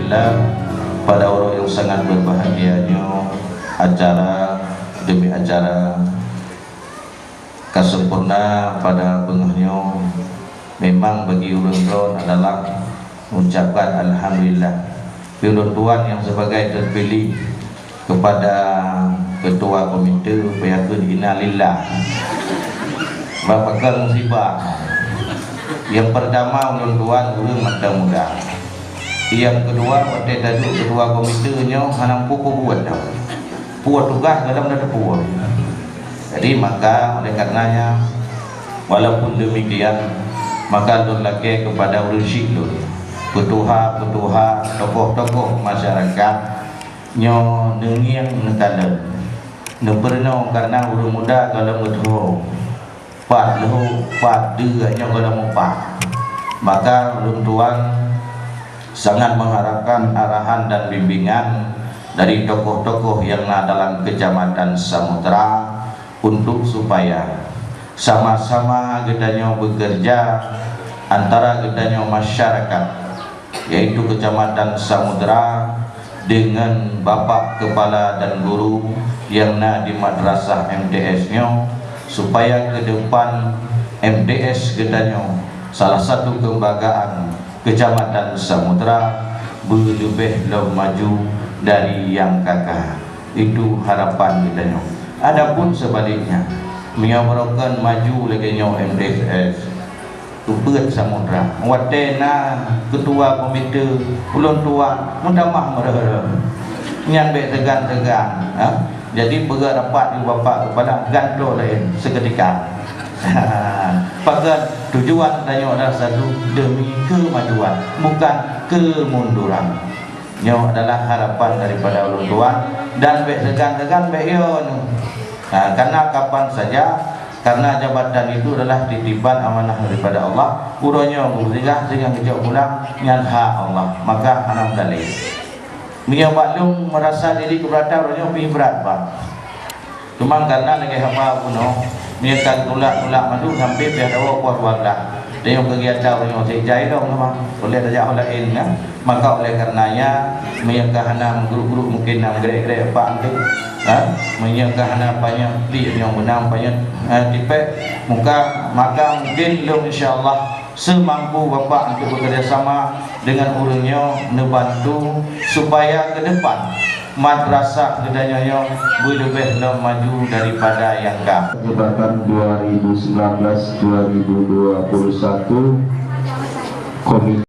Alhamdulillah, pada orang yang sangat berbahagianya acara demi acara kesempurna pada bengahnya. Memang bagi ulun adalah mengucapkan Alhamdulillah. Ulun tuan yang sebagai terpilih kepada ketua komite Payakun Innalillah Bapak musibah. Yang pertama ulun tuan ulun mata muda. Yang kedua waktu tajuk ketua komitenya hanam puku buat dah. Puat tugas dalam dah puat. Jadi maka oleh karenanya walaupun demikian maka ulun lagi kepada ulun syikul ketua-ketua tokoh-tokoh masyarakat nyo nengiang nekala neperno karena ulun muda kalau ngedho pat lehu pat deuganya kalau mempat, maka ulun tuan sangat mengharapkan arahan dan bimbingan dari tokoh-tokoh yang dalam Kecamatan Samudra untuk supaya sama-sama gedanya bekerja antara gedanya masyarakat yaitu Kecamatan Samudra dengan Bapak Kepala dan Guru yang di madrasah MTS-nya, supaya ke depan MTS gedanya salah satu kelembagaan Kecamatan Samudra lebih maju dari yang kakak. Itu harapan gedanya. Adapun sebaliknya menyabarakan maju lagi MTS Tupet Samudra watena ketua komite ulun tua mendamah mereka nyambe tegan-tegan jadi berrapat di bapak kepada gantlo lain seketika. Pakat tujuan tanya adalah satu demi kemajuan bukan kemunduran. Nyo adalah harapan daripada ulun tua dan baik tegan-tegan baik yon. Karena kapan saja, karena jabatan itu adalah titipan amanah daripada Allah. Uranya berzikah sehingga kejauh pulang nyadha Allah, maka anak dalil. Dia maklum merasa diri keberatan uranya pergi berat pak. Cuma karena lagi hamba puno, dia kan tulak madu sampai biar dawa kuat warga. Dia yang kegiatan uranya sejai dong sama. Oleh raja olain kan, maka oleh karenanya mereka hana guru-guru mungkin nak gerak-gerak pak tu. Menyangka banyak di yang benar banyak tipek muka, maka mungkin lo insyaallah semampu bapak untuk bekerjasama dengan urunnya membantu supaya ke depan madrasah gedanya lebih maju daripada yang kah. Jabatan 2019-2021 komite